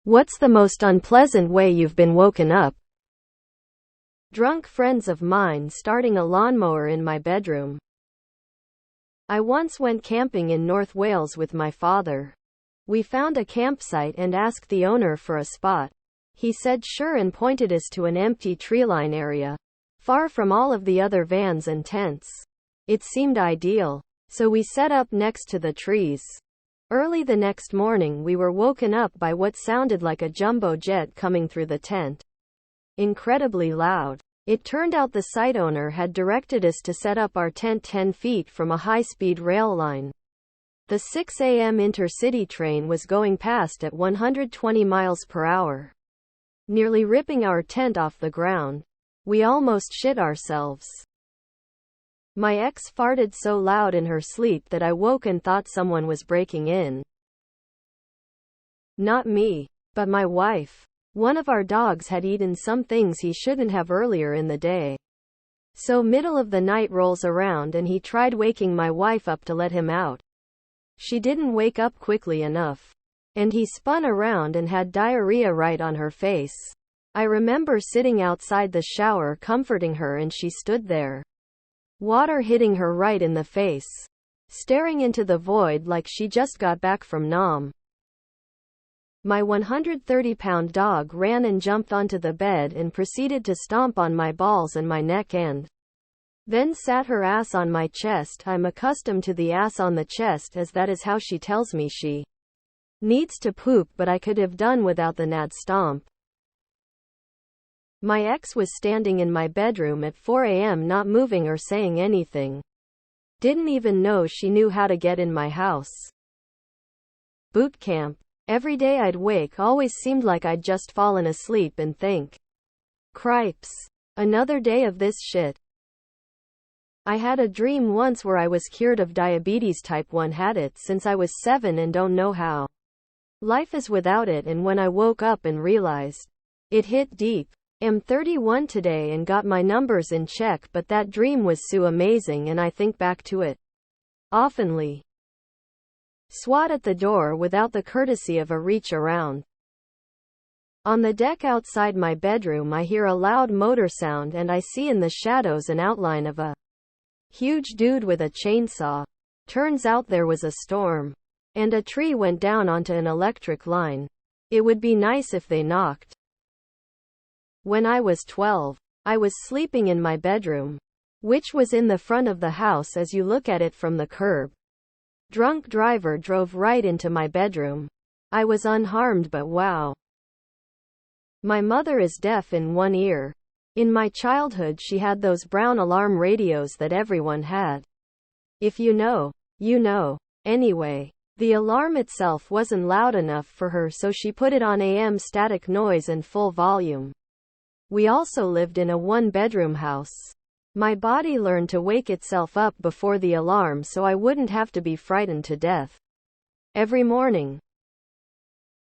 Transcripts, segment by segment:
What's the most unpleasant way you've been woken up? Drunk friends of mine starting a lawnmower in my bedroom. I once went camping in North Wales with my father. We found a campsite and asked the owner for a spot. He said sure and pointed us to an empty treeline area, far from all of the other vans and tents. It seemed ideal, so we set up next to the trees. Early the next morning we were woken up by what sounded like a jumbo jet coming through the tent. Incredibly loud. It turned out the site owner had directed us to set up our tent 10 feet from a high-speed rail line. The 6 a.m. intercity train was going past at 120 miles per hour, nearly ripping our tent off the ground. We almost shit ourselves. My ex farted so loud in her sleep that I woke and thought someone was breaking in. Not me, but my wife. One of our dogs had eaten some things he shouldn't have earlier in the day. So middle of the night rolls around and he tried waking my wife up to let him out. She didn't wake up quickly enough, and he spun around and had diarrhea right on her face. I remember sitting outside the shower comforting her and she stood there, water hitting her right in the face, staring into the void like she just got back from Nam. My 130-pound dog ran and jumped onto the bed and proceeded to stomp on my balls and my neck and then sat her ass on my chest. I'm accustomed to the ass on the chest as that is how she tells me she needs to poop, but I could have done without the nad stomp. My ex was standing in my bedroom at 4 a.m. not moving or saying anything. Didn't even know she knew how to get in my house. Boot camp. Every day I'd wake always seemed like I'd just fallen asleep and think, cripes, another day of this shit. I had a dream once where I was cured of diabetes type 1, had it since I was 7 and don't know how life is without it, and when I woke up and realized it hit deep. I'm 31 today and got my numbers in check, but that dream was so amazing and I think back to it oftenly. SWAT at the door without the courtesy of a reach around. On the deck outside my bedroom I hear a loud motor sound and I see in the shadows an outline of a huge dude with a chainsaw. Turns out there was a storm, and a tree went down onto an electric line. It would be nice if they knocked. When I was 12, I was sleeping in my bedroom, which was in the front of the house as you look at it from the curb. Drunk driver drove right into my bedroom. I was unharmed, but wow. My mother is deaf in one ear. In my childhood she had those brown alarm radios that everyone had. If you know, you know. Anyway, the alarm itself wasn't loud enough for her, so she put it on AM static noise and full volume. We also lived in a one-bedroom house. My body learned to wake itself up before the alarm so I wouldn't have to be frightened to death every morning.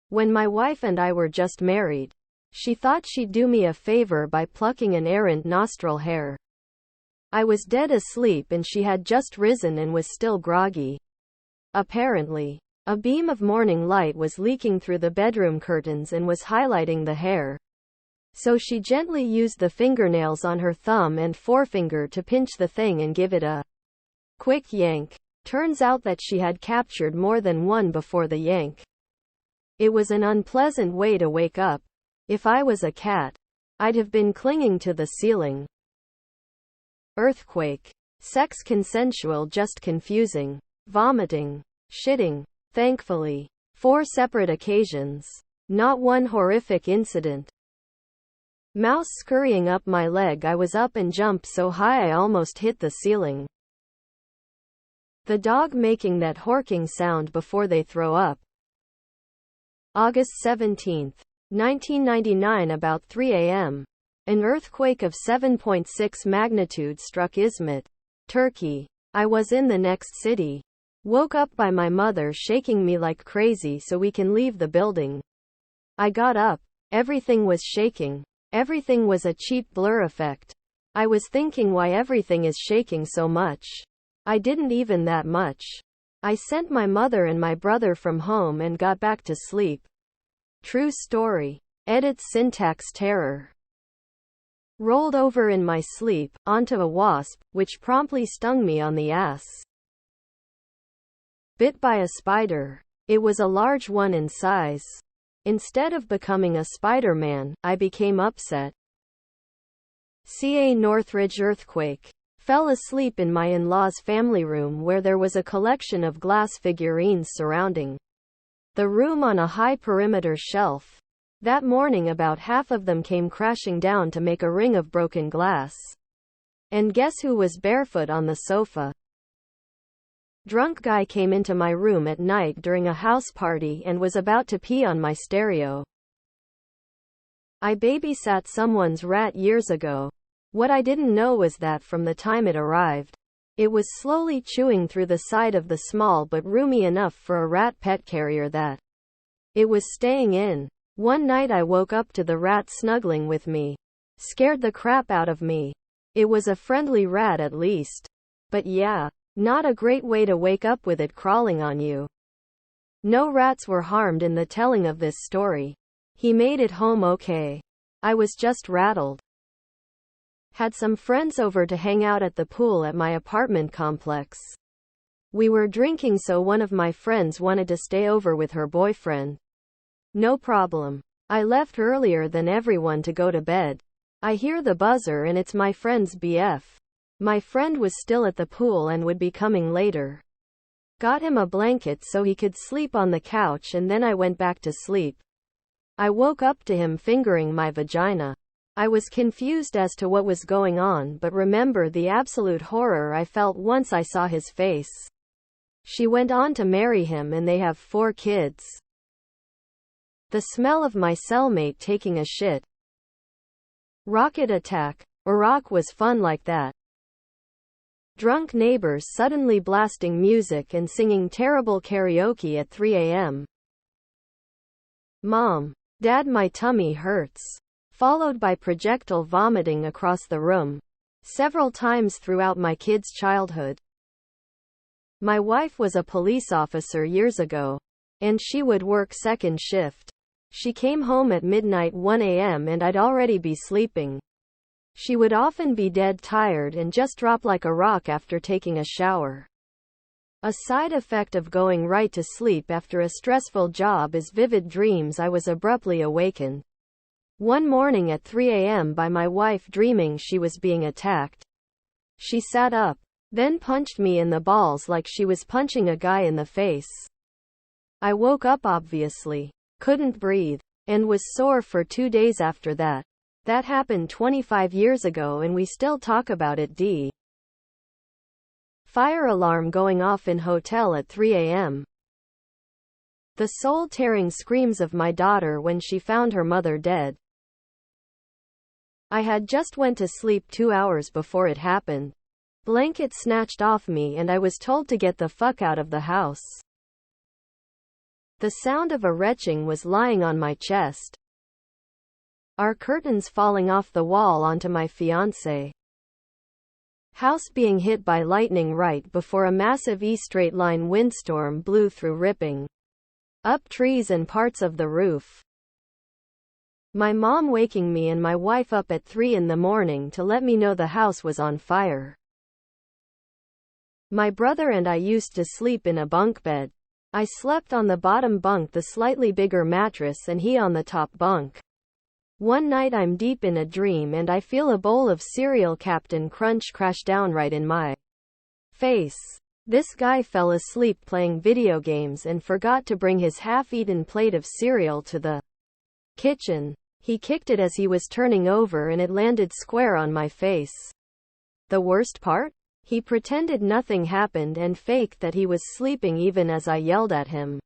When my wife and I were just married, she thought she'd do me a favor by plucking an errant nostril hair. I was dead asleep and she had just risen and was still groggy. Apparently, a beam of morning light was leaking through the bedroom curtains and was highlighting the hair. So she gently used the fingernails on her thumb and forefinger to pinch the thing and give it a quick yank. Turns out that she had captured more than one before the yank. It was an unpleasant way to wake up. If I was a cat, I'd have been clinging to the ceiling. Earthquake. Sex consensual, just confusing. Vomiting. Shitting. Thankfully, 4 separate occasions. Not one horrific incident. Mouse scurrying up my leg. I was up and jumped so high I almost hit the ceiling. The dog making that horking sound before they throw up. August 17, 1999, about 3 a.m. An earthquake of 7.6 magnitude struck Izmit, Turkey. I was in the next city. Woke up by my mother shaking me like crazy so we can leave the building. I got up. Everything was shaking. Everything was a cheap blur effect. I was thinking why everything is shaking so much. I didn't even that much. I sent my mother and my brother from home and got back to sleep. True story. Edit syntax terror. Rolled over in my sleep, onto a wasp, which promptly stung me on the ass. Bit by a spider. It was a large one in size. Instead of becoming a Spider-Man, I became upset. Ca Northridge earthquake. Fell asleep in my in-laws' family room where there was a collection of glass figurines surrounding the room on a high perimeter shelf. That morning about half of them came crashing down to make a ring of broken glass. And guess who was barefoot on the sofa? Drunk guy came into my room at night during a house party and was about to pee on my stereo. I babysat someone's rat years ago. What I didn't know was that from the time it arrived, it was slowly chewing through the side of the small but roomy enough for a rat pet carrier that it was staying in. One night I woke up to the rat snuggling with me. Scared the crap out of me. It was a friendly rat at least. But yeah, not a great way to wake up with it crawling on you. No rats were harmed in the telling of this story. He made it home okay. I was just rattled. Had some friends over to hang out at the pool at my apartment complex. We were drinking, so one of my friends wanted to stay over with her boyfriend. No problem. I left earlier than everyone to go to bed. I hear the buzzer and it's my friend's BF. My friend was still at the pool and would be coming later. Got him a blanket so he could sleep on the couch, and then I went back to sleep. I woke up to him fingering my vagina. I was confused as to what was going on, but remember the absolute horror I felt once I saw his face. She went on to marry him and they have 4 kids. The smell of my cellmate taking a shit. Rocket attack. Iraq was fun like that. Drunk neighbors suddenly blasting music and singing terrible karaoke at 3 a.m. Mom. Dad, my tummy hurts. Followed by projectile vomiting across the room. Several times throughout my kids' childhood. My wife was a police officer years ago. And she would work second shift. She came home at midnight 1 a.m. and I'd already be sleeping. She would often be dead tired and just drop like a rock after taking a shower. A side effect of going right to sleep after a stressful job is vivid dreams. I was abruptly awakened one morning at 3 a.m. by my wife dreaming she was being attacked. She sat up, then punched me in the balls like she was punching a guy in the face. I woke up obviously, couldn't breathe, and was sore for 2 days after that. That happened 25 years ago and we still talk about it. Fire alarm going off in hotel at 3 a.m. The soul-tearing screams of my daughter when she found her mother dead. I had just went to sleep 2 hours before it happened. Blanket snatched off me and I was told to get the fuck out of the house. The sound of a retching was lying on my chest. Our curtains falling off the wall onto my fiancé. House being hit by lightning right before a massive E-straight-line windstorm blew through, ripping up trees and parts of the roof. My mom waking me and my wife up at 3 in the morning to let me know the house was on fire. My brother and I used to sleep in a bunk bed. I slept on the bottom bunk, the slightly bigger mattress, and he on the top bunk. One night I'm deep in a dream and I feel a bowl of cereal Captain Crunch crash down right in my face. This guy fell asleep playing video games and forgot to bring his half-eaten plate of cereal to the kitchen. He kicked it as he was turning over and it landed square on my face. The worst part? He pretended nothing happened and faked that he was sleeping even as I yelled at him.